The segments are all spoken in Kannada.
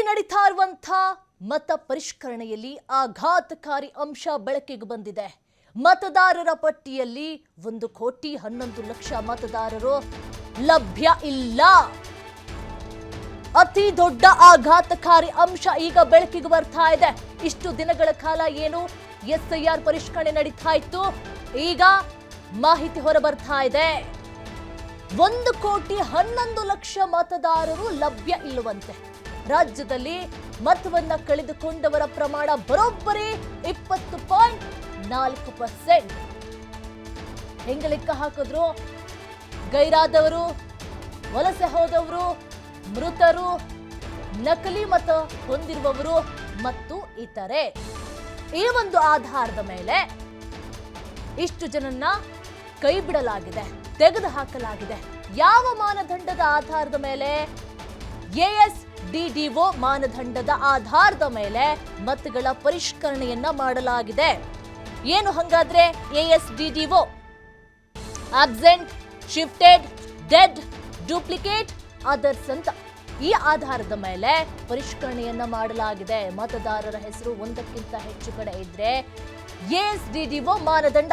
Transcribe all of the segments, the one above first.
ನಡೀತಾ ಇರುವಂತ ಮತ ಪರಿಷ್ಕರಣೆಯಲ್ಲಿ ಆಘಾತಕಾರಿ ಅಂಶ ಬೆಳಕಿಗೆ ಬಂದಿದೆ. ಮತದಾರರ ಪಟ್ಟಿಯಲ್ಲಿ 1,11,00,000 ಮತದಾರರು ಲಭ್ಯ ಇಲ್ಲ. ಅತಿ ದೊಡ್ಡ ಆಘಾತಕಾರಿ ಅಂಶ ಈಗ ಬೆಳಕಿಗೆ ಬರ್ತಾ ಇದೆ. ಇಷ್ಟು ದಿನಗಳ ಕಾಲ ಏನು SIR ಪರಿಷ್ಕರಣೆ ನಡೀತಾ ಇತ್ತು, ಈಗ ಮಾಹಿತಿ ಹೊರಬರ್ತಾ ಇದೆ. 1,11,00,000 ಮತದಾರರು ಲಭ್ಯ ಇಲ್ಲವಂತೆ. ರಾಜ್ಯದಲ್ಲಿ ಮತವನ್ನ ಕಳೆದುಕೊಂಡವರ ಪ್ರಮಾಣ ಬರೋಬ್ಬರಿ 20.4%. ಹೆಂಗ ಲೆಕ್ಕ ಹಾಕಿದ್ರು ಗೈರಾದವರು, ವಲಸೆ ಹೋದವರು, ಮೃತರು, ನಕಲಿ ಮತ ಹೊಂದಿರುವವರು ಮತ್ತು ಇತರೆ, ಈ ಒಂದು ಆಧಾರದ ಮೇಲೆ ಇಷ್ಟು ಜನನ್ನ ಕೈ ಬಿಡಲಾಗಿದೆ, ತೆಗೆದು ಹಾಕಲಾಗಿದೆ. ಯಾವ ಮಾನದಂಡದ ಆಧಾರದ ಮೇಲೆ? ASDDO ಮಾನದಂಡದ ಆಧಾರದ ಮೇಲೆ ಮತಗಳ ಪರಿಷ್ಕರಣೆಯನ್ನ ಮಾಡಲಾಗಿದೆ. ಏನು ಹಂಗಾದ್ರೆ ASDDO? Absent, shifted, dead, duplicate, others ಅಂತ ಈ ಆಧಾರದ ಮೇಲೆ ಪರಿಷ್ಕರಣೆಯನ್ನ ಮಾಡಲಾಗಿದೆ. ಮತದಾರರ ಹೆಸರು ಒಂದಕ್ಕಿಂತ ಹೆಚ್ಚು ಕಡೆ ಇದ್ರೆ ASDDO ಮಾನದಂಡ.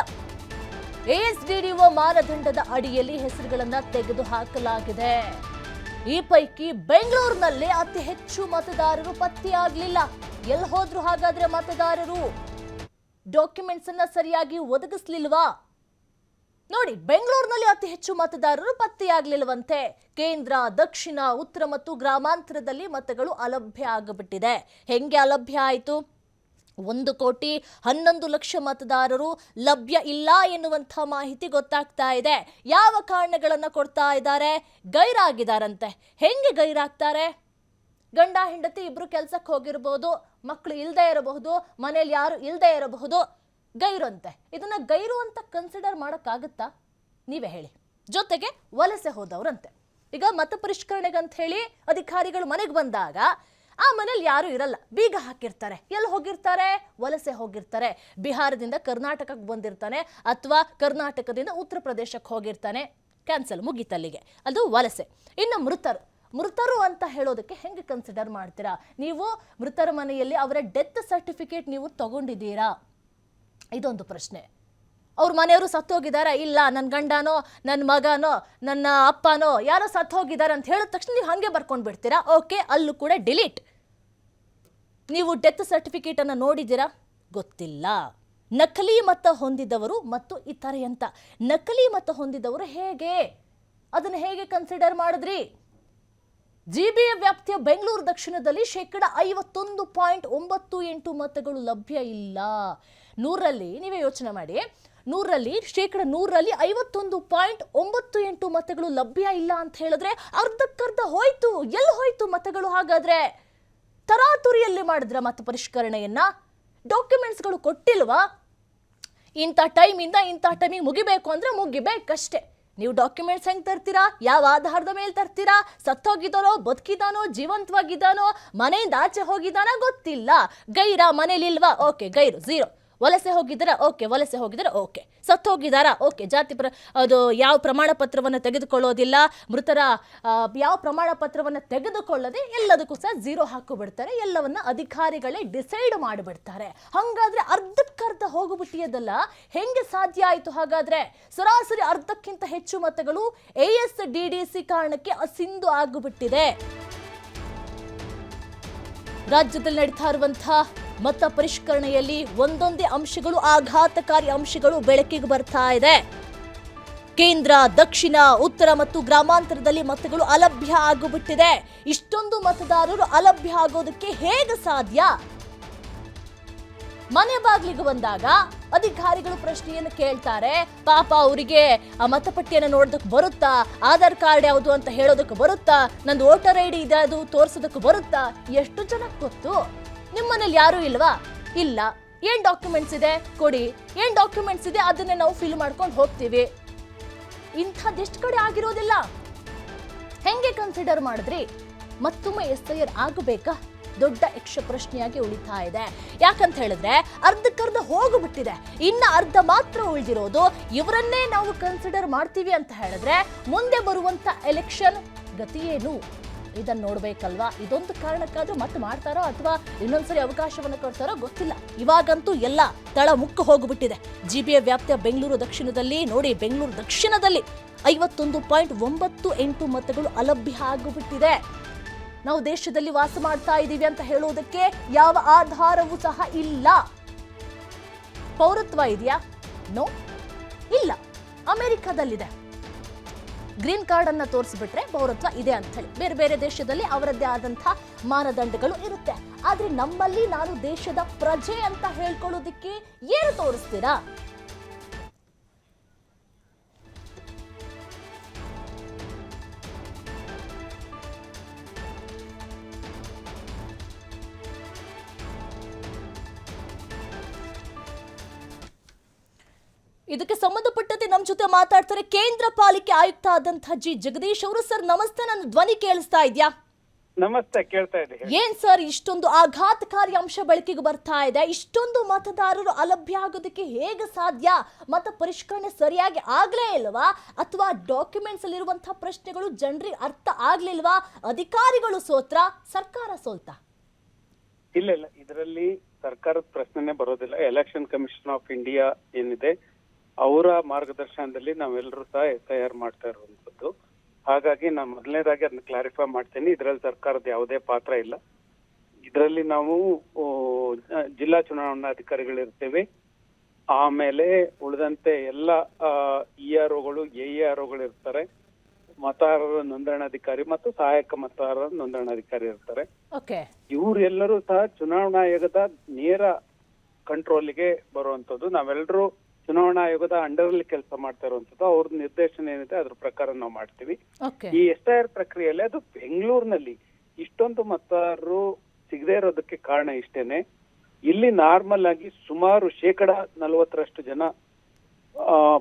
ASDDO ಮಾನದಂಡದ ಅಡಿಯಲ್ಲಿ ಹೆಸರುಗಳನ್ನ ತೆಗೆದು ಹಾಕಲಾಗಿದೆ. ಈ ಪೈಕಿ ಬೆಂಗಳೂರಿನಲ್ಲಿ ಅತಿ ಹೆಚ್ಚು ಮತದಾರರು ಪತ್ತೆಯಾಗಲಿಲ್ಲ. ಎಲ್ಲಿ ಹೋದ್ರು ಹಾಗಾದ್ರೆ ಮತದಾರರು? ಡಾಕ್ಯುಮೆಂಟ್ಸ್ ಅನ್ನ ಸರಿಯಾಗಿ ಒದಗಿಸ್ಲಿಲ್ವಾ? ನೋಡಿ, ಬೆಂಗಳೂರಿನಲ್ಲಿ ಅತಿ ಹೆಚ್ಚು ಮತದಾರರು ಪತ್ತೆಯಾಗಲಿಲ್ಲವಂತೆ. ಕೇಂದ್ರ, ದಕ್ಷಿಣ, ಉತ್ತರ ಮತ್ತು ಗ್ರಾಮಾಂತರದಲ್ಲಿ ಮತಗಳು ಅಲಭ್ಯ ಆಗಿಬಿಟ್ಟಿದೆ. ಹೆಂಗೆ ಅಲಭ್ಯ ಆಯಿತು? 1,11,00,000 ಮತದಾರರು ಲಭ್ಯ ಇಲ್ಲ ಎನ್ನುವಂಥ ಮಾಹಿತಿ ಗೊತ್ತಾಗ್ತಾ ಇದೆ. ಯಾವ ಕಾರಣಗಳನ್ನ ಕೊಡ್ತಾ ಇದ್ದಾರೆ? ಗೈರಾಗಿದ್ದಾರಂತೆ. ಹೆಂಗೆ ಗೈರಾಗ್ತಾರೆ? ಗಂಡ ಹೆಂಡತಿ ಇಬ್ರು ಕೆಲ್ಸಕ್ಕೆ ಹೋಗಿರಬಹುದು, ಮಕ್ಕಳು ಇಲ್ಲದೆ ಇರಬಹುದು, ಮನೇಲಿ ಯಾರು ಇಲ್ಲದೆ ಇರಬಹುದು, ಗೈರು ಅಂತೆ. ಇದನ್ನ ಗೈರು ಅಂತ ಕನ್ಸಿಡರ್ ಮಾಡೋಕ್ಕಾಗುತ್ತಾ? ನೀವೇ ಹೇಳಿ. ಜೊತೆಗೆ ವಲಸೆ ಹೋದವ್ರಂತೆ. ಈಗ ಮತ ಪರಿಷ್ಕರಣೆಗಂತ ಹೇಳಿ ಅಧಿಕಾರಿಗಳು ಮನೆಗೆ ಬಂದಾಗ ಆ ಮನೇಲಿ ಯಾರು ಇರಲ್ಲ, ಬೀಗ ಹಾಕಿರ್ತಾರೆ. ಎಲ್ಲಿ ಹೋಗಿರ್ತಾರೆ? ವಲಸೆ ಹೋಗಿರ್ತಾರೆ. ಬಿಹಾರದಿಂದ ಕರ್ನಾಟಕಕ್ಕೆ ಬಂದಿರ್ತಾನೆ, ಅಥವಾ ಕರ್ನಾಟಕದಿಂದ ಉತ್ತರ ಪ್ರದೇಶಕ್ಕೆ ಹೋಗಿರ್ತಾನೆ. ಕ್ಯಾನ್ಸಲ್, ಮುಗೀತಲ್ಲಿಗೆ, ಅದು ವಲಸೆ. ಇನ್ನು ಮೃತರು ಅಂತ ಹೇಳೋದಕ್ಕೆ ಹೆಂಗೆ ಕನ್ಸಿಡರ್ ಮಾಡ್ತೀರಾ ನೀವು? ಮೃತರ ಮನೆಯಲ್ಲಿ ಅವರ ಡೆತ್ ಸರ್ಟಿಫಿಕೇಟ್ ನೀವು ತಗೊಂಡಿದ್ದೀರಾ? ಇದೊಂದು ಪ್ರಶ್ನೆ. ಅವ್ರ ಮನೆಯವರು ಸತ್ತೋಗಿದಾರ? ಇಲ್ಲ, ನನ್ನ ಗಂಡನೋ, ನನ್ನ ಮಗನೋ, ನನ್ನ ಅಪ್ಪನೋ ಯಾರೋ ಸತ್ತೋಗಿದ್ದಾರೆ ಅಂತ ಹೇಳಿದ ತಕ್ಷಣ ನೀವು ಹಾಗೆ ಬರ್ಕೊಂಡು ಬಿಡ್ತೀರಾ? ಓಕೆ, ಅಲ್ಲೂ ಕೂಡ ಡಿಲೀಟ್. ನೀವು ಡೆತ್ ಸರ್ಟಿಫಿಕೇಟ್ ಅನ್ನು ನೋಡಿದ್ದೀರಾ? ಗೊತ್ತಿಲ್ಲ. ನಕಲಿ ಮತ ಹೊಂದಿದವರು ಮತ್ತು ಇತರೆ ಅಂತ. ನಕಲಿ ಮತ ಹೊಂದಿದವರು ಹೇಗೆ? ಅದನ್ನು ಹೇಗೆ ಕನ್ಸಿಡರ್ ಮಾಡಿದ್ರಿ? GB ವ್ಯಾಪ್ತಿಯ ಬೆಂಗಳೂರು ದಕ್ಷಿಣದಲ್ಲಿ 51.98% ಮತಗಳು ಲಭ್ಯ ಇಲ್ಲ. 100ರಲ್ಲಿ ನೀವೇ ಯೋಚನೆ ಮಾಡಿ, 100ರಲ್ಲಿ 100ರಲ್ಲಿ 51.98 ಮತಗಳು ಲಭ್ಯ ಇಲ್ಲ ಅಂತ ಹೇಳಿದ್ರೆ ಅರ್ಧಕ್ಕರ್ಧ ಹೋಯ್ತು. ಎಲ್ಲಿ ಹೋಯ್ತು ಮತಗಳು ಹಾಗಾದ್ರೆ? ತರಾತುರಿಯಲ್ಲಿ ಮಾಡಿದ್ರ ಮತ ಪರಿಷ್ಕರಣೆಯನ್ನ? ಡಾಕ್ಯುಮೆಂಟ್ಸ್ಗಳು ಕೊಟ್ಟಿಲ್ವಾ? ಇಂಥ ಟೈಮಿಂದ ಇಂಥ ಟೈಮಿಗೆ ಮುಗಿಬೇಕು ಅಂದ್ರೆ ಮುಗಿಬೇಕಷ್ಟೇ. ನೀವು ಡಾಕ್ಯುಮೆಂಟ್ಸ್ ಹೆಂಗೆ ತರ್ತೀರಾ? ಯಾವ ಆಧಾರದ ಮೇಲೆ ತರ್ತೀರಾ? ಸತ್ತೋಗಿದ್ದಾನೋ, ಬದುಕಿದಾನೋ, ಜೀವಂತವಾಗಿದ್ದಾನೋ, ಮನೆಯಿಂದ ಆಚೆ ಹೋಗಿದ್ದಾನೋ ಗೊತ್ತಿಲ್ಲ. ಗೈರಾ? ಮನೇಲಿ ಇಲ್ವಾ? ಓಕೆ, ಗೈರು, 0. ವಲಸೆ ಹೋಗಿದ್ದಾರ? ಓಕೆ, ವಲಸೆ ಹೋಗಿದ್ದಾರೆ. ಓಕೆ, ಸತ್ತೋಗಿದ್ದಾರಾ? ಓಕೆ, ಅದು ಯಾವ ಪ್ರಮಾಣ ಪತ್ರವನ್ನು ತೆಗೆದುಕೊಳ್ಳೋದಿಲ್ಲ. ಮೃತರ ಯಾವ ಪ್ರಮಾಣ ಪತ್ರವನ್ನು ತೆಗೆದುಕೊಳ್ಳದೆ ಎಲ್ಲದಕ್ಕೂ ಸಹ 0 ಹಾಕಿಬಿಡ್ತಾರೆ. ಎಲ್ಲವನ್ನ ಅಧಿಕಾರಿಗಳೇ ಡಿಸೈಡ್ ಮಾಡಿಬಿಡ್ತಾರೆ. ಹಾಗಾದ್ರೆ ಅರ್ಧಕ್ಕರ್ಧ ಹೋಗ್ಬಿಟ್ಟಿಯದಲ್ಲ, ಹೆಂಗೆ ಸಾಧ್ಯ ಆಯಿತು ಹಾಗಾದ್ರೆ? ಸರಾಸರಿ ಅರ್ಧಕ್ಕಿಂತ ಹೆಚ್ಚು ಮತಗಳು ASDDC ಕಾರಣಕ್ಕೆ ಅಸಿಂಧು ಆಗಿಬಿಟ್ಟಿದೆ. ರಾಜ್ಯದಲ್ಲಿ ನಡೀತಾ ಇರುವಂತಹ ಮತ ಪರಿಷ್ಕರಣೆಯಲ್ಲಿ ಒಂದೊಂದೇ ಅಂಶಗಳು, ಆಘಾತಕಾರಿ ಅಂಶಗಳು ಬೆಳಕಿಗೆ ಬರ್ತಾ ಇದೆ. ಕೇಂದ್ರ, ದಕ್ಷಿಣ, ಉತ್ತರ ಮತ್ತು ಗ್ರಾಮಾಂತರದಲ್ಲಿ ಮತಗಳು ಅಲಭ್ಯ ಆಗಿಬಿಟ್ಟಿದೆ. ಇಷ್ಟೊಂದು ಮತದಾರರು ಅಲಭ್ಯ ಆಗೋದಕ್ಕೆ ಹೇಗೆ ಸಾಧ್ಯ? ಮನೆ ಬಾಗಿಲಿಗೆ ಬಂದಾಗ ಅಧಿಕಾರಿಗಳು ಪ್ರಶ್ನೆಯನ್ನು ಕೇಳ್ತಾರೆ. ಪಾಪ ಅವರಿಗೆ ಆ ಮತಪಟ್ಟಿಯನ್ನು ನೋಡೋದಕ್ಕೆ ಬರುತ್ತಾ? ಆಧಾರ್ ಕಾರ್ಡ್ ಯಾವುದು ಅಂತ ಹೇಳೋದಕ್ಕೆ ಬರುತ್ತಾ? ನಂದು ವೋಟರ್ ID ಇದೆ ಅದು ತೋರಿಸೋದಕ್ಕೆ ಬರುತ್ತಾ? ಎಷ್ಟು ಜನಕ್ಕೆ ಗೊತ್ತು? ನಿಮ್ಮ ಮನೇಲಿ ಯಾರೂ ಇಲ್ವಾ? ಇಲ್ಲ. ಏನ್ ಡಾಕ್ಯುಮೆಂಟ್ಸ್ ಇದೆ ಕೊಡಿ, ಏನ್ ಡಾಕ್ಯುಮೆಂಟ್ಸ್ ಇದೆ ಅದನ್ನೇ ನಾವು ಫಿಲ್ ಮಾಡ್ಕೊಂಡು ಹೋಗ್ತೀವಿ. ಇಂಥದ್ದೆಷ್ಟು ಕಡೆ ಆಗಿರೋದಿಲ್ಲ. ಹೆಂಗೆ ಕನ್ಸಿಡರ್ ಮಾಡಿದ್ರಿ? ಮತ್ತೊಮ್ಮೆ SIR ಆಗಬೇಕಾ? ದೊಡ್ಡ ಯಕ್ಷ ಪ್ರಶ್ನೆಯಾಗಿ ಉಳಿತಾ ಇದೆ. ಯಾಕಂತ ಹೇಳಿದ್ರೆ ಅರ್ಧಕ್ಕರ್ಧ ಹೋಗ್ಬಿಟ್ಟಿದೆ, ಇನ್ನ ಅರ್ಧ ಮಾತ್ರ ಉಳಿದಿರೋದು. ಇವರನ್ನೇ ನಾವು ಕನ್ಸಿಡರ್ ಮಾಡ್ತೀವಿ ಅಂತ ಹೇಳಿದ್ರೆ ಮುಂದೆ ಬರುವಂತ ಎಲೆಕ್ಷನ್ ಗತಿ ಏನು? ಇದನ್ನ ನೋಡ್ಬೇಕಲ್ವಾ? ಇದೊಂದು ಕಾರಣಕ್ಕಾದ್ರೂ ಮತ್ತೆ ಮಾಡ್ತಾರೋ ಅಥವಾ ಇನ್ನೊಂದ್ಸರಿ ಅವಕಾಶವನ್ನು ಕೊಡ್ತಾರೋ ಗೊತ್ತಿಲ್ಲ. ಇವಾಗಂತೂ ಎಲ್ಲ ತಳ ಮುಕ್ಕು ಹೋಗ್ಬಿಟ್ಟಿದೆ. ಜಿಬಿಎ ವ್ಯಾಪ್ತಿಯ ಬೆಂಗಳೂರು ದಕ್ಷಿಣದಲ್ಲಿ ನೋಡಿ, ಬೆಂಗಳೂರು ದಕ್ಷಿಣದಲ್ಲಿ 51.98 ಮತಗಳು ಅಲಭ್ಯ ಆಗಿಬಿಟ್ಟಿದೆ. ನಾವು ದೇಶದಲ್ಲಿ ವಾಸ ಮಾಡ್ತಾ ಇದ್ದೀವಿ ಅಂತ ಹೇಳುವುದಕ್ಕೆ ಯಾವ ಆಧಾರವೂ ಸಹ ಇಲ್ಲ. ಪೌರತ್ವ ಇದೆಯಾ? ನೋ, ಇಲ್ಲ. ಅಮೆರಿಕದಲ್ಲಿದೆ. ಗ್ರೀನ್ ಕಾರ್ಡ್ ಅನ್ನ ತೋರಿಸ್ಬಿಟ್ರೆ ಪೌರತ್ವ ಇದೆ ಅಂತ ಹೇಳಿ. ಬೇರೆ ಬೇರೆ ದೇಶದಲ್ಲಿ ಅವರದ್ದೇ ಆದಂತಹ ಮಾನದಂಡಗಳು ಇರುತ್ತೆ. ಆದ್ರೆ ನಮ್ಮಲ್ಲಿ ನಾನು ದೇಶದ ಪ್ರಜೆ ಅಂತ ಹೇಳ್ಕೊಳ್ಳೋದಿಕ್ಕೆ ಏನು ತೋರಿಸ್ತೀರಾ? ಇದಕ್ಕೆ ಸಂಬಂಧಪಟ್ಟಂತೆ ನಮ್ಮ ಜೊತೆ ಮಾತಾಡ್ತಾರೆ ಕೇಂದ್ರ ಪಾಲಿಕೆ ಆಯುಕ್ತ ಆದಂತಹ ಜಿ ಜಗದೀಶ್ ಅವರು. ಸರ್ ನಮಸ್ತೆ, ನನ್ನ ಧ್ವನಿ ಕೇಳಿಸ್ತಾ ಇದೆಯಾ? ನಮಸ್ತೆ, ಕೇಳ್ತಾ ಇದೆ. ಏನ್ ಸರ್ ಇಷ್ಟೊಂದು ಆಘಾತಕಾರಿ ಅಂಶ ಬೆಳಕಿಗೆ ಬರ್ತಾ ಇದೆ? ಇಷ್ಟೊಂದು ಮತದಾರರು ಅಲಭ್ಯ ಆಗೋದಕ್ಕೆ ಹೇಗೆ ಸಾಧ್ಯ? ಮತ ಪರಿಷ್ಕರಣೆ ಸರಿಯಾಗಿ ಆಗ್ಲೇ ಇಲ್ವಾ ಅಥವಾ ಡಾಕ್ಯುಮೆಂಟ್ಸ್ ಅಲ್ಲಿರುವಂತಹ ಪ್ರಶ್ನೆಗಳು ಜನರಿಗೆ ಅರ್ಥ ಆಗ್ಲಿಲ್ವಾ? ಅಧಿಕಾರಿಗಳು ಸೋತ್ರ, ಸರ್ಕಾರ ಸೋಲ್ತಾ? ಇಲ್ಲ, ಇದರಲ್ಲಿ ಸರ್ಕಾರದ ಪ್ರಶ್ನೆನೇ ಬರೋದಿಲ್ಲ. ಎಲೆಕ್ಷನ್ ಕಮಿಷನ್ ಆಫ್ ಇಂಡಿಯಾ ಏನಿದೆ ಅವರ ಮಾರ್ಗದರ್ಶನದಲ್ಲಿ ನಾವೆಲ್ಲರೂ ಸಹ SIR ಮಾಡ್ತಾ ಇರುವಂತದ್ದು. ಹಾಗಾಗಿ ನಾನು ಮೊದಲನೇದಾಗಿ ಅದನ್ನ ಕ್ಲಾರಿಫೈ ಮಾಡ್ತೇನೆ. ಇದರಲ್ಲಿ ಸರ್ಕಾರದ ಯಾವುದೇ ಪಾತ್ರ ಇಲ್ಲ. ಇದರಲ್ಲಿ ನಾವು ಜಿಲ್ಲಾ ಚುನಾವಣಾಧಿಕಾರಿಗಳಿರ್ತೇವೆ. ಆಮೇಲೆ ಉಳಿದಂತೆ ಎಲ್ಲ EROಗಳು AEROಗಳು ಇರ್ತಾರೆ. ಮತದಾರರ ನೋಂದಣಾಧಿಕಾರಿ ಮತ್ತು ಸಹಾಯಕ ಮತದಾರರ ನೋಂದಣಾಧಿಕಾರಿ ಇರ್ತಾರೆ. ಇವರೆಲ್ಲರೂ ಸಹ ಚುನಾವಣಾ ಆಯೋಗದ ನೇರ ಕಂಟ್ರೋಲ್ಗೆ ಬರುವಂತದ್ದು. ನಾವೆಲ್ಲರೂ ಚುನಾವಣಾ ಆಯೋಗದ ಅಂಡರ್ಲಿ ಕೆಲಸ ಮಾಡ್ತಾ ಇರುವಂತದ್ದು. ಅವ್ರ ನಿರ್ದೇಶನ ಏನಿದೆ ಅದ್ರ ಪ್ರಕಾರ ನಾವು ಮಾಡ್ತೀವಿ. ಈ SIR ಪ್ರಕ್ರಿಯೆಯಲ್ಲಿ ಅದು ಬೆಂಗಳೂರಿನಲ್ಲಿ ಇಷ್ಟೊಂದು ಮತದಾರರು ಸಿಗದೇ ಇರೋದಕ್ಕೆ ಕಾರಣ ಇಷ್ಟೇನೆ. ಇಲ್ಲಿ ನಾರ್ಮಲ್ ಆಗಿ ಸುಮಾರು 40% ಜನ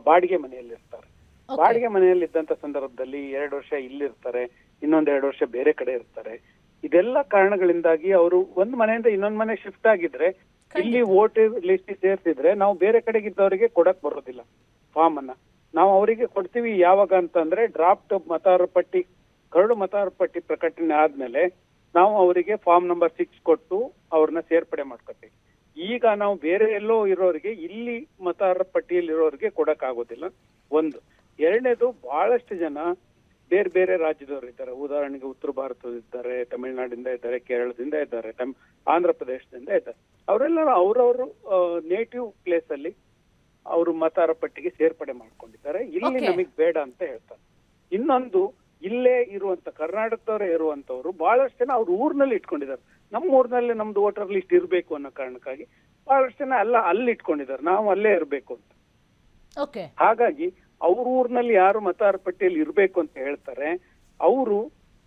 ಬಾಡಿಗೆ ಮನೆಯಲ್ಲಿ ಇರ್ತಾರೆ. ಬಾಡಿಗೆ ಮನೆಯಲ್ಲಿ ಇದ್ದಂತ ಸಂದರ್ಭದಲ್ಲಿ 2 ವರ್ಷ ಇಲ್ಲಿರ್ತಾರೆ, ಇನ್ನೊಂದ್ 2 ವರ್ಷ ಬೇರೆ ಕಡೆ ಇರ್ತಾರೆ. ಇದೆಲ್ಲ ಕಾರಣಗಳಿಂದಾಗಿ ಅವರು ಒಂದ್ ಮನೆಯಿಂದ ಇನ್ನೊಂದ್ ಮನೆ ಶಿಫ್ಟ್ ಆಗಿದ್ರೆ ಇಲ್ಲಿ ವೋಟರ್ ಲಿಸ್ಟ್ ಸೇರ್ಸಿದ್ರೆ ನಾವು ಬೇರೆ ಕಡೆಗಿದ್ದವರಿಗೆ ಕೊಡಕ್ ಬರೋದಿಲ್ಲ ಫಾರ್ಮ್ ಅನ್ನ. ನಾವು ಅವರಿಗೆ ಕೊಡ್ತೀವಿ ಯಾವಾಗ ಅಂತಂದ್ರೆ ಡ್ರಾಫ್ಟ್ ಮತದಾರರ ಪಟ್ಟಿ, ಕರಡು ಮತದಾರರ ಪಟ್ಟಿ ಪ್ರಕಟಣೆ ಆದ್ಮೇಲೆ ನಾವು ಅವರಿಗೆ ಫಾರ್ಮ್ ನಂಬರ್ 6 ಕೊಟ್ಟು ಅವ್ರನ್ನ ಸೇರ್ಪಡೆ ಮಾಡ್ಕೊತೀವಿ. ಈಗ ನಾವು ಬೇರೆ ಎಲ್ಲೋ ಇರೋರಿಗೆ ಇಲ್ಲಿ ಮತದಾರರ ಪಟ್ಟಿಯಲ್ಲಿ ಇರೋರಿಗೆ ಕೊಡಕ್ ಆಗೋದಿಲ್ಲ. ಒಂದು. ಎರಡನೇದು, ಬಹಳಷ್ಟು ಜನ ಬೇರೆ ಬೇರೆ ರಾಜ್ಯದವರು ಇದ್ದಾರೆ. ಉದಾಹರಣೆಗೆ ಉತ್ತರ ಭಾರತದಿದ್ದಾರೆ, ತಮಿಳುನಾಡಿಂದ ಇದ್ದಾರೆ, ಕೇರಳದಿಂದ ಇದ್ದಾರೆ, ಆಂಧ್ರ ಪ್ರದೇಶದಿಂದ ಇದ್ದಾರೆ. ಅವರೆಲ್ಲರೂ ಅವ್ರವ್ರು ನೇಟಿವ್ ಪ್ಲೇಸ್ ಅಲ್ಲಿ ಅವರು ಮತದಾರರ ಪಟ್ಟಿಗೆ ಸೇರ್ಪಡೆ ಮಾಡ್ಕೊಂಡಿದ್ದಾರೆ. ಇಲ್ಲಿ ನಮಗ್ ಬೇಡ ಅಂತ ಹೇಳ್ತಾರೆ. ಇನ್ನೊಂದು, ಇಲ್ಲೇ ಇರುವಂತ ಕರ್ನಾಟಕದವರೇ ಇರುವಂತವ್ರು ಬಹಳಷ್ಟು ಜನ ಅವ್ರ ಊರ್ನಲ್ಲಿ ಇಟ್ಕೊಂಡಿದ್ದಾರೆ. ನಮ್ಮ ಊರ್ನಲ್ಲಿ ನಮ್ದು ವೋಟರ್ ಲಿಸ್ಟ್ ಇರ್ಬೇಕು ಅನ್ನೋ ಕಾರಣಕ್ಕಾಗಿ ಬಹಳಷ್ಟು ಜನ ಅಲ್ಲಿ ಇಟ್ಕೊಂಡಿದ್ದಾರೆ, ನಾವು ಅಲ್ಲೇ ಇರ್ಬೇಕು ಅಂತ. ಹಾಗಾಗಿ ಅವ್ರ ಊರ್ನಲ್ಲಿ ಯಾರು ಮತದಾರರ ಪಟ್ಟಿಯಲ್ಲಿ ಇರ್ಬೇಕು ಅಂತ ಹೇಳ್ತಾರೆ, ಅವರು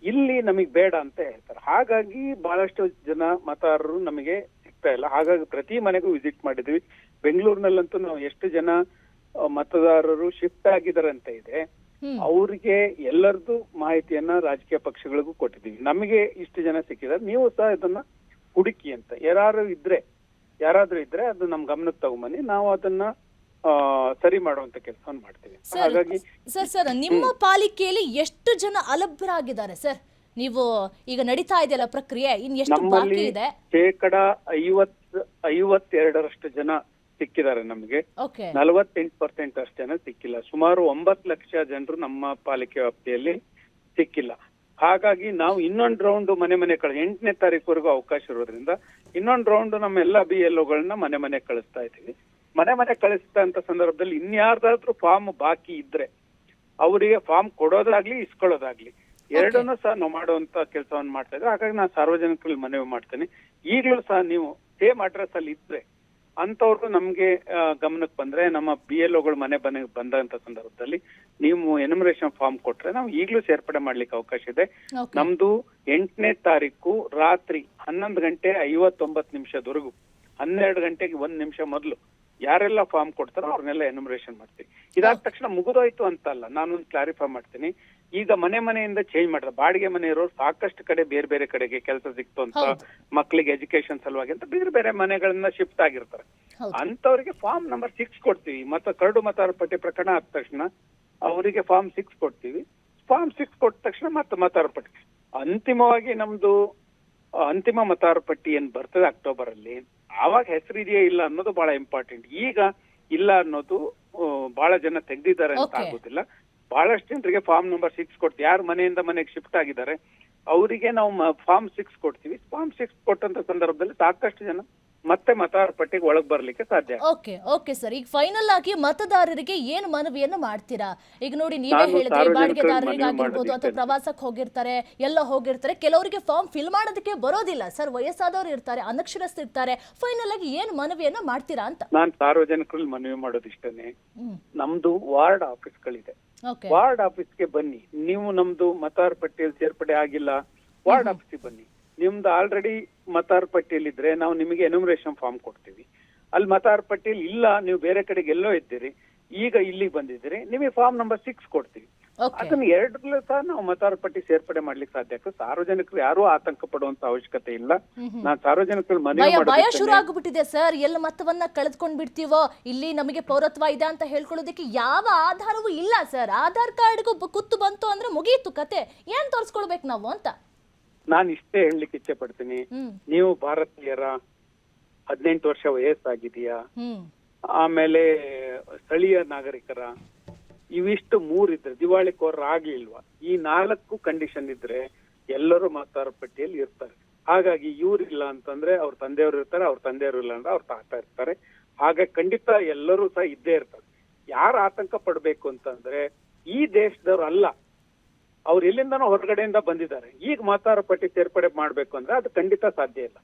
ಇಲ್ಲಿ ನಮಗ್ ಬೇಡ ಅಂತ ಹೇಳ್ತಾರೆ. ಹಾಗಾಗಿ ಬಹಳಷ್ಟು ಜನ ಮತದಾರರು ನಮಗೆ ಸಿಗ್ತಾ ಇಲ್ಲ. ಹಾಗಾಗಿ ಪ್ರತಿ ಮನೆಗೂ ವಿಸಿಟ್ ಮಾಡಿದ್ವಿ. ಬೆಂಗಳೂರಿನಲ್ಲಂತೂ ನಾವು ಎಷ್ಟು ಜನ ಮತದಾರರು ಶಿಫ್ಟ್ ಆಗಿದ್ದಾರೆ ಅಂತ ಇದೆ, ಅವ್ರಿಗೆ ಎಲ್ಲರದು ಮಾಹಿತಿಯನ್ನ ರಾಜಕೀಯ ಪಕ್ಷಗಳಿಗೂ ಕೊಟ್ಟಿದ್ದೀವಿ. ನಮಗೆ ಇಷ್ಟು ಜನ ಸಿಕ್ಕಿದ್ದಾರೆ, ನೀವು ಸಹ ಇದನ್ನ ಹುಡುಕಿ ಅಂತ ಯಾರಾದ್ರೂ ಇದ್ರೆ ಅದು ನಮ್ ಗಮನಕ್ಕೆ ತಗೊಂಬನ್ನಿ, ನಾವು ಅದನ್ನ ಸರಿ ಮಾಡುವಂತ ಕೆಲಸವನ್ನು ಮಾಡ್ತೀವಿ. ಹಾಗಾಗಿ ಸರ್ ನಿಮ್ಮ ಪಾಲಿಕೆಯಲ್ಲಿ ಎಷ್ಟು ಜನ ಅಲಭ್ಯರಾಗಿದ್ದಾರೆ ಸರ್? ನೀವು ಈಗ ನಡೀತಾ ಇದೆಯಲ್ಲ ಪ್ರಕ್ರಿಯೆ, ಇನ್ ಎಷ್ಟು ಬಾಕಿ ಇದೆ? 52% ಜನ ಸಿಕ್ಕಿದ್ದಾರೆ ನಮಗೆ. 48% ಅಷ್ಟು ಜನ ಸಿಕ್ಕಿಲ್ಲ. ಸುಮಾರು 9 ಲಕ್ಷ ಜನರು ನಮ್ಮ ಪಾಲಿಕೆ ವ್ಯಾಪ್ತಿಯಲ್ಲಿ ಸಿಕ್ಕಿಲ್ಲ. ಹಾಗಾಗಿ ನಾವು ಇನ್ನೊಂದು ರೌಂಡ್ ಮನೆ 8ನೇ ತಾರೀಕುವರೆಗೂ ಅವಕಾಶ ಇರೋದ್ರಿಂದ ಇನ್ನೊಂದು ರೌಂಡ್ ನಮ್ಮ ಎಲ್ಲಾ BLOಗಳನ್ನ ಮನೆ ಕಳಿಸ್ತಾ ಇದ್ದೀವಿ. ಮನೆ ಕಳಿಸಿದಂತ ಸಂದರ್ಭದಲ್ಲಿ ಇನ್ಯಾರ್ದಾದ್ರೂ ಫಾರ್ಮ್ ಬಾಕಿ ಇದ್ರೆ ಅವರಿಗೆ ಫಾರ್ಮ್ ಕೊಡೋದಾಗ್ಲಿ ಇಸ್ಕೊಳ್ಳೋದಾಗ್ಲಿ ಎರಡನ್ನೂ ಸಹ ನಾವು ಮಾಡುವಂತ ಕೆಲಸವನ್ನು ಮಾಡ್ತಾ ಇದ್ದೀವಿ. ಹಾಗಾಗಿ ನಾನು ಸಾರ್ವಜನಿಕರಲ್ಲಿ ಮನವಿ ಮಾಡ್ತೇನೆ, ಈಗಲೂ ಸಹ ನೀವು ಸೇಮ್ ಅಡ್ರೆಸ್ ಅಲ್ಲಿ ಇದ್ರೆ ಅಂತವ್ರು ನಮ್ಗೆ ಗಮನಕ್ಕೆ ಬಂದ್ರೆ, ನಮ್ಮ BLOಗಳು ಮನೆಗೆ ಬಂದಂತ ಸಂದರ್ಭದಲ್ಲಿ ನೀವು ಎನ್ಯುಮರೇಷನ್ ಫಾರ್ಮ್ ಕೊಟ್ರೆ ನಾವು ಈಗಲೂ ಸೇರ್ಪಡೆ ಮಾಡ್ಲಿಕ್ಕೆ ಅವಕಾಶ ಇದೆ. ನಮ್ದು 8ನೇ ತಾರೀಕು ರಾತ್ರಿ 11:59 12 ಗಂಟೆಗೆ 1 ನಿಮಿಷ ಮೊದಲು ಯಾರೆಲ್ಲ ಫಾರ್ಮ್ ಕೊಡ್ತಾರೋ ಅವ್ರನ್ನೆಲ್ಲ ಎನ್ಯುಮರೇಷನ್ ಮಾಡ್ತೀವಿ. ಇದಾದ ತಕ್ಷಣ ಮುಗಿದೋಯ್ತು ಅಂತ ಅಲ್ಲ, ನಾನೊಂದು ಕ್ಲಾರಿಫೈ ಮಾಡ್ತೀನಿ. ಈಗ ಮನೆಯಿಂದ ಚೇಂಜ್ ಮಾಡಿದ್ರೆ ಬಾಡಿಗೆ ಮನೆ ಇರೋರು ಸಾಕಷ್ಟು ಕಡೆ ಬೇರೆ ಕಡೆಗೆ ಕೆಲಸ ಸಿಕ್ತು ಅಂತ, ಮಕ್ಕಳಿಗೆ ಎಜುಕೇಶನ್ ಸಲುವಾಗಿ ಅಂತ ಬೇರೆ ಮನೆಗಳನ್ನ ಶಿಫ್ಟ್ ಆಗಿರ್ತಾರೆ. ಅಂತವ್ರಿಗೆ ಫಾರ್ಮ್ ನಂಬರ್ 6 ಕೊಡ್ತೀವಿ. ಕರಡು ಮತದಾರರ ಪಟ್ಟಿ ಪ್ರಕರಣ ಆದ ತಕ್ಷಣ ಅವರಿಗೆ ಫಾರ್ಮ್ 6 ಕೊಡ್ತೀವಿ. ಫಾರ್ಮ್ 6 ಕೊಟ್ಟ ತಕ್ಷಣ ಮತ್ತೆ ಮತದಾರರ ಪಟ್ಟಿ ಅಂತಿಮವಾಗಿ ನಮ್ದು ಅಂತಿಮ ಮತದಾರ ಪಟ್ಟಿ ಏನ್ ಬರ್ತದೆ ಅಕ್ಟೋಬರ್ ಅಲ್ಲಿ, ಆವಾಗ ಹೆಸರು ಇದೆಯಾ ಇಲ್ಲ ಅನ್ನೋದು ಬಹಳ ಇಂಪಾರ್ಟೆಂಟ್. ಈಗ ಇಲ್ಲ ಅನ್ನೋದು ಬಹಳ ಜನ ತೆಗ್ದಿದ್ದಾರೆ ಅಂತ Okay. ಆಗೋದಿಲ್ಲ. ಬಹಳಷ್ಟು ಜನರಿಗೆ ಫಾರ್ಮ್ ನಂಬರ್ 6 ಕೊಡ್ತೀವಿ. ಯಾರು ಮನೆಯಿಂದ ಮನೆಗೆ ಶಿಫ್ಟ್ ಆಗಿದ್ದಾರೆ ಅವರಿಗೆ ನಾವು ಫಾರ್ಮ್ 6 ಕೊಡ್ತೀವಿ. ಫಾರ್ಮ್ 6 ಕೊಟ್ಟಂತ ಸಂದರ್ಭದಲ್ಲಿ ಸಾಕಷ್ಟು ಜನ ಮತ್ತೆ ಮತದಾರ ಪಟ್ಟಿಗೆ ಒಳಗ್ ಬರ್ಲಿಕ್ಕೆ ಸಾಧ್ಯ. ಓಕೆ ಸರ್, ಈಗ ಫೈನಲ್ ಆಗಿ ಮತದಾರರಿಗೆ ಏನು ಮನವಿಯನ್ನು ಮಾಡ್ತೀರಾ? ಈಗ ನೋಡಿ, ನೀವೇ ನಾನು ಹೇಳಿದ್ರಿ ಸಾರ್ವಜನಿಕರಿಗೆ ಬಾಡಿಗೆದಾರರಿಗಾಗಿರ್ಬೋದು ಮನವಿ ಅಥವಾ ಪ್ರವಾಸಕ್ಕೆ ಹೋಗಿರ್ತಾರೆ, ಎಲ್ಲ ಹೋಗಿರ್ತಾರೆ, ಕೆಲವರಿಗೆ ಫಾರ್ಮ್ ಫಿಲ್ ಮಾಡೋದಕ್ಕೆ ಬರೋದಿಲ್ಲ ಸರ್, ವಯಸ್ಸಾದವರು ಇರ್ತಾರೆ, ಅನಕ್ಷರಸ್ಥ ಇರ್ತಾರೆ. ಫೈನಲ್ ಆಗಿ ಏನು ಮನವಿಯನ್ನ ಮಾಡ್ತೀರಾ ಅಂತ? ನಾನು ಸಾರ್ವಜನಿಕರಲ್ಲಿ ಮನವಿ ಮಾಡೋದಿಷ್ಟೇನೆ, ಹ್ಮ್. ನಮ್ದು ವಾರ್ಡ್ ಆಫೀಸ್ಗಳಿದೆ, ಓಕೆ ವಾರ್ಡ್ ಆಫೀಸ್ಗೆ ಬನ್ನಿ. ನೀವು ನಮ್ದು ಮತದಾರ ಪಟ್ಟಿಯಲ್ಲಿ ಸೇರ್ಪಡೆ ಆಗಿಲ್ಲ, ವಾರ್ಡ್ ಆಫೀಸ್ಗೆ ಬನ್ನಿ. ನಿಮ್ದು ಆಲ್ರೆಡಿ ಮತದಾರ ಪಟ್ಟಿಯಲ್ಲಿ ಇದ್ರೆ ನಾವು ನಿಮಗೆ ಎನ್ಯುಮರೇಷನ್ ಫಾರ್ಮ್ ಕೊಡ್ತೀವಿ. ಅಲ್ಲಿ ಮತದಾರ ಪಟ್ಟಿಯಲ್ಲಿ ಇಲ್ಲ, ನೀವು ಬೇರೆ ಕಡೆಗೆ ಎಲ್ಲೋ ಇದ್ದೀರಿ, ಈಗ ಇಲ್ಲಿಗೆ ಬಂದಿದ್ದೀರಿ, ನಿಮಗೆ ಫಾರ್ಮ್ ನಂಬರ್ 6 ಕೊಡ್ತೀವಿ. ಓಕೆ ಅದನ್ನ ಎರಡರಲ್ಲೂ ಸಹ ನಾವು ಮತದಾರ ಪಟ್ಟಿ ಸೇರ್ಪಡೆ ಮಾಡ್ಲಿಕ್ಕೆ ಸಾಧ್ಯ ಆಗ್ತದೆ. ಸಾರ್ವಜನಿಕರು ಯಾರೂ ಆತಂಕ ಪಡುವಂತ ಅವಶ್ಯಕತೆ ಇಲ್ಲ. ನಾನು ಸಾರ್ವಜನಿಕರು ಮನವಿ ಭಯ ಶುರು ಮಾಡೋದು ಆಗ್ಬಿಟ್ಟಿದೆ ಸರ್, ಎಲ್ಲ ಮತವನ್ನ ಕಳೆದ್ಕೊಂಡ್ ಬಿಡ್ತೀವೋ, ಇಲ್ಲಿ ನಮಗೆ ಪೌರತ್ವ ಇದೆ ಅಂತ ಹೇಳ್ಕೊಳ್ಳೋದಕ್ಕೆ ಯಾವ ಆಧಾರವೂ ಇಲ್ಲ ಸರ್. ಆಧಾರ್ ಕಾರ್ಡ್ಗೂ ಕುತ್ತು ಬಂತು ಅಂದ್ರೆ ಮುಗಿಯಿತು ಕತೆ, ಏನ್ ತೋರಿಸ್ಕೊಳ್ಬೇಕು ನಾವು ಅಂತ ನಾನು ಇಷ್ಟೇ ಹೇಳಲಿಕ್ಕೆ ಇಚ್ಛೆ ಪಡ್ತೀನಿ. ಹ್ಮ್ ನೀವು ಭಾರತೀಯರ, 18 ವರ್ಷ ವಯಸ್ಸಾಗಿದೆಯಾ, ಹ್ಮ್ ಆಮೇಲೆ ಸ್ಥಳೀಯ ನಾಗರಿಕರ, ಇವಿಷ್ಟು 3 ಇದ್ರೆ, ದಿವಾಳಿಕೋರ ಆಗ್ಲಿಲ್ವಾ, ಈ 4 ಕಂಡೀಷನ್ ಇದ್ರೆ ಎಲ್ಲರೂ ಮತದಾರ ಪಟ್ಟಿಯಲ್ಲಿ ಇರ್ತಾರೆ. ಹಾಗಾಗಿ ಇವ್ರಿಲ್ಲ ಅಂತಂದ್ರೆ ಅವ್ರ ತಂದೆಯವರು ಇರ್ತಾರೆ, ಅವ್ರ ತಂದೆಯವರು ಇಲ್ಲ ಅಂದ್ರೆ ಅವ್ರ ತಾತ ಇರ್ತಾರೆ. ಹಾಗಾಗಿ ಖಂಡಿತ ಎಲ್ಲರೂ ಸಹ ಇದ್ದೇ ಇರ್ತಾರೆ. ಯಾರು ಆತಂಕ ಪಡ್ಬೇಕು ಅಂತಂದ್ರೆ ಈ ದೇಶದವ್ರು ಅಲ್ಲ, ಅವ್ರು ಎಲ್ಲಿಂದನೋ ಹೊರಗಡೆಯಿಂದ ಬಂದಿದ್ದಾರೆ. ಈಗ ಮತದಾರ ಪಟ್ಟಿ ಸೇರ್ಪಡೆ ಮಾಡ್ಬೇಕು ಅಂದ್ರೆ ಅದು ಖಂಡಿತ ಸಾಧ್ಯ ಇಲ್ಲ.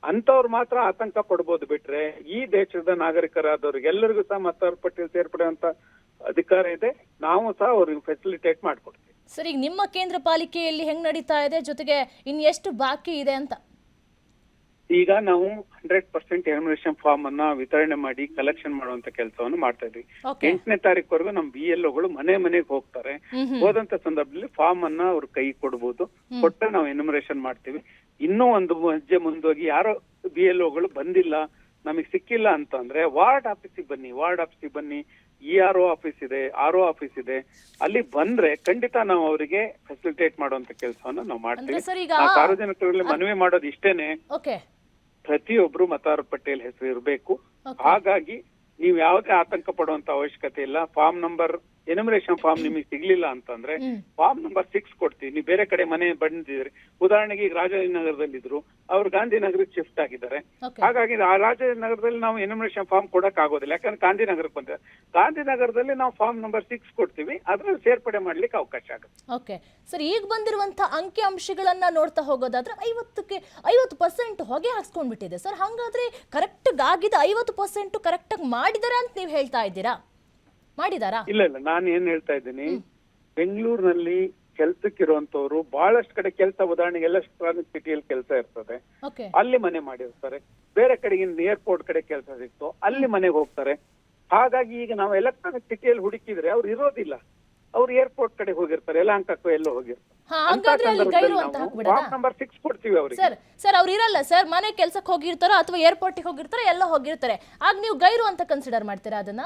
ಅಂತವ್ರು ಮಾತ್ರ ಆತಂಕ ಪಡ್ಬೋದು, ಬಿಟ್ರೆ ಈ ದೇಶದ ನಾಗರಿಕರಾದವ್ರಿಗೆ ಎಲ್ಲರಿಗೂ ಸಹ ಮತದಾರ ಪಟ್ಟಿಯಲ್ಲಿ ಸೇರ್ಪಡೆ ಅಂತ ಅಧಿಕಾರ ಇದೆ. ನಾವು ಸಹ ಅವ್ರಿಗೆ ಫೆಸಿಲಿಟೇಟ್ ಮಾಡ್ಕೊಡ್ತೀವಿ. ಸರ್, ಈಗ ನಿಮ್ಮ ಕೇಂದ್ರ ಪಾಲಿಕೆಯಲ್ಲಿ ಹೆಂಗ್ ನಡೀತಾ ಇದೆ, ಜೊತೆಗೆ ಇನ್ ಎಷ್ಟು ಬಾಕಿ ಇದೆ ಅಂತ? ಈಗ ನಾವು 100% ಎನ್ಯುಮರೇಷನ್ ಫಾರ್ಮ್ ಅನ್ನ ವಿತರಣೆ ಮಾಡಿ ಕಲೆಕ್ಷನ್ ಮಾಡುವಂತ ಕೆಲಸವನ್ನು ಮಾಡ್ತಾ ಇದ್ವಿ. Okay. 8ನೇ ತಾರೀಕುವರೆಗೂ ನಮ್ BLOಗಳು ಮನೆಗೆ ಹೋಗ್ತಾರೆ. ಹೋದಂತ ಸಂದರ್ಭದಲ್ಲಿ ಫಾರ್ಮ್ ಅನ್ನ ಅವ್ರ ಕೈ ಕೊಡ್ಬೋದು, ಕೊಟ್ಟರೆ ನಾವು ಎನ್ಯುಮರೇಷನ್ ಮಾಡ್ತೀವಿ. ಇನ್ನೂ ಒಂದು ಹೆಜ್ಜೆ ಮುಂದೋಗಿ ಯಾರೋ BLOಗಳು ಬಂದಿಲ್ಲ, ನಮಗೆ ಸಿಕ್ಕಿಲ್ಲ ಅಂತಂದ್ರೆ ವಾರ್ಡ್ ಆಫೀಸಿಗೆ ಬನ್ನಿ. ವಾರ್ಡ್ ಆಫೀಸಿಗೆ ಬನ್ನಿ, ERO ಆಫೀಸ್ ಇದೆ, RO ಆಫೀಸ್ ಇದೆ. ಅಲ್ಲಿ ಬಂದ್ರೆ ಖಂಡಿತ ನಾವು ಅವರಿಗೆ ಫೆಸಿಲಿಟೇಟ್ ಮಾಡುವಂತ ಕೆಲಸವನ್ನ ನಾವು ಮಾಡ್ತೀವಿ. ಅಂದ್ರೆ ಸರ್ ಈಗ ನಾವು ಸಾರ್ವಜನಿಕರಲ್ಲಿ ಮನವಿ ಮಾಡೋದು ಇಷ್ಟೇನೆ, ಓಕೆ ಪ್ರತಿಯೊಬ್ರು ಮತದಾರ ಪಟ್ಟಿಯಲ್ಲಿ ಹೆಸರು ಇರಬೇಕು. ಹಾಗಾಗಿ ನೀವು ಯಾವುದೇ ಆತಂಕ ಪಡುವಂತ ಅವಶ್ಯಕತೆ ಇಲ್ಲ. ಫಾರ್ಮ್ ನಂಬರ್ ಎನ್ಯುಮರೇಷನ್ ಫಾರ್ಮ್ ನಿಮಗೆ ಸಿಗ್ಲಿಲ್ಲ ಅಂತಂದ್ರೆ ಫಾರ್ಮ್ ನಂಬರ್ 6 ಕೊಡ್ತೀವಿ. ನೀವು ಬೇರೆ ಕಡೆ ಮನೆ ಬಂದಿದ್ರಿ, ಉದಾಹರಣೆಗೆ ಈಗ ರಾಜಾಜಿನಗರದಲ್ಲಿ ಇದ್ರು, ಅವ್ರು ಗಾಂಧಿನಗರಕ್ಕೆ ಶಿಫ್ಟ್ ಆಗಿದ್ದಾರೆ. ಓಕೆ ಹಾಗಾಗಿ ಆ ರಾಜಾಜಿನಗರದಲ್ಲಿ ನಾವು ಎನ್ಯುಮರೇಷನ್ ಫಾರ್ಮ್ ಕೊಡಕ್ ಆಗೋದಿಲ್ಲ, ಯಾಕಂದ್ರೆ ಗಾಂಧಿನಗರಕ್ಕೆ ಬಂದಿದ್ದಾರೆ. ಗಾಂಧಿನಗರದಲ್ಲಿ ನಾವು ಫಾರ್ಮ್ ನಂಬರ್ 6 ಕೊಡ್ತೀವಿ, ಅದ್ರಲ್ಲಿ ಸೇರ್ಪಡೆ ಮಾಡ್ಲಿಕ್ಕೆ ಅವಕಾಶ ಆಗುತ್ತೆ. ಓಕೆ ಸರ್, ಈಗ ಬಂದಿರುವಂತ ಅಂಕಿ ಅಂಶಗಳನ್ನ ನೋಡ್ತಾ ಹೋಗೋದಾದ್ರೆ 50% ಹೊಗೆ ಹಾಕ್ಸ್ಕೊಂಡ್ಬಿಟ್ಟಿದೆ ಸರ್. ಹಾಗಾದ್ರೆ ಕರೆಕ್ಟ್ ಆಗಿದ 50% ಕರೆಕ್ಟ್ ಆಗಿ ಮಾಡಿದಾರ ಅಂತ ನೀವು ಹೇಳ್ತಾ ಇದ್ದೀರಾ? ಮಾಡಿದಾರಾ? ಇಲ್ಲ, ನಾನು ಏನ್ ಹೇಳ್ತಾ ಇದ್ದೀನಿ, ಬೆಂಗಳೂರಿನಲ್ಲಿ ಕೆಲ್ಸಕ್ಕಿರುವಂತವ್ರು ಬಹಳಷ್ಟು ಕಡೆ ಕೆಲಸ, ಉದಾಹರಣೆಗೆ ಎಲೆಕ್ಟ್ರಾನಿಕ್ ಸಿಟಿಯಲ್ಲಿ ಕೆಲಸ ಇರ್ತದೆ, ಓಕೆ ಅಲ್ಲಿ ಮನೆ ಮಾಡಿರ್ತಾರೆ. ಬೇರೆ ಕಡೆಗೆ ಏರ್ಪೋರ್ಟ್ ಕಡೆ ಕೆಲಸ ಸಿಕ್ತು, ಅಲ್ಲಿ ಮನೆಗೆ ಹೋಗ್ತಾರೆ. ಹಾಗಾಗಿ ಈಗ ನಾವು ಎಲೆಕ್ಟ್ರಾನಿಕ್ ಸಿಟಿಯಲ್ಲಿ ಹುಡುಕಿದ್ರೆ ಅವ್ರು ಇರೋದಿಲ್ಲ, ಅವ್ರು ಏರ್ಪೋರ್ಟ್ ಕಡೆ ಹೋಗಿರ್ತಾರೆ, ಯಲಹಂಕಕ್ಕೂ ಎಲ್ಲೋ ಹೋಗಿರ್ತಾರೆ. ಹಾಗಾದ್ರೆ ಅಲ್ಲಿ ಗೈರು ಅಂತ ಹಾಕ್ಬಿಡೋದಾ? ಫಾರ್ಮ್ ನಂಬರ್ 6 ಕೊಡ್ತೀವಿ ಅವ್ರಿಗೆ. ಸರ್ ಅವ್ರು ಇರಲ್ಲ ಸರ್, ಮನೆ ಕೆಲ್ಸಕ್ಕೆ ಹೋಗಿರ್ತಾರೋ ಅಥವಾ ಏರ್ಪೋರ್ಟಿಗೆ ಹೋಗಿರ್ತಾರೋ, ಎಲ್ಲ ಹೋಗಿರ್ತಾರೆ, ಆಗ ನೀವು ಗೈರು ಅಂತ ಕನ್ಸಿಡರ್ ಮಾಡ್ತೀರಾ ಅದನ್ನ?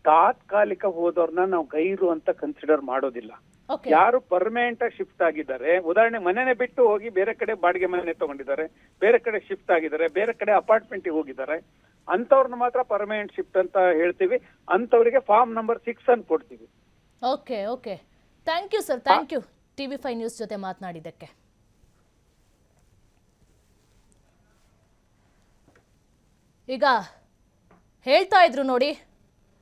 ತಾತ್ಕಾಲಿಕ ಹೋದವ್ರನ್ನ ನಾವು ಗೈರು ಅಂತ ಕನ್ಸಿಡರ್ ಮಾಡೋದಿಲ್ಲ. ಓಕೆ ಯಾರು ಪರ್ಮನೆಂಟ್ ಆಗಿ ಶಿಫ್ಟ್ ಆಗಿದ್ದಾರೆ, ಉದಾಹರಣೆ ಮನೆನೇ ಬಿಟ್ಟು ಹೋಗಿ ಬೇರೆ ಕಡೆ ಬಾಡಿಗೆ ಮನೆ ತಗೊಂಡಿದ್ದಾರೆ, ಬೇರೆ ಕಡೆ ಶಿಫ್ಟ್ ಆಗಿದ್ದಾರೆ, ಬೇರೆ ಕಡೆ ಅಪಾರ್ಟ್ಮೆಂಟ್ಗೆ ಹೋಗಿದ್ದಾರೆ, ಅಂತವ್ರನ್ನ ಮಾತ್ರ ಪರ್ಮನೆಂಟ್ ಶಿಫ್ಟ್ ಅಂತ ಹೇಳ್ತೀವಿ. ಅಂತವರಿಗೆ ಫಾರ್ಮ್ ನಂಬರ್ 6 ಅನ್ನು ಕೊಡ್ತೀವಿ. Okay okay, thank you sir, thank you TV5 news ಜೊತೆ ಮಾತನಾಡಿದ್ದಕ್ಕೆ. ಈಗ ಹೇಳ್ತಾ ಇದ್ರು ನೋಡಿ,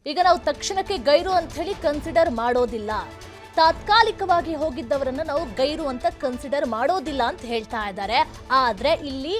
ಈಗ ನಾವು ತಕ್ಷಣಕ್ಕೆ ಗೈರು ಅಂತ ಹೇಳಿ ಕನ್ಸಿಡರ್ ಮಾಡೋದಿಲ್ಲ, ತಾತ್ಕಾಲಿಕವಾಗಿ ಹೋಗಿದ್ದವರನ್ನ ನಾವು ಗೈರು ಅಂತ ಕನ್ಸಿಡರ್ ಮಾಡೋದಿಲ್ಲ ಅಂತ ಹೇಳ್ತಾ ಇದ್ದಾರೆ. ಆದ್ರೆ ಇಲ್ಲಿ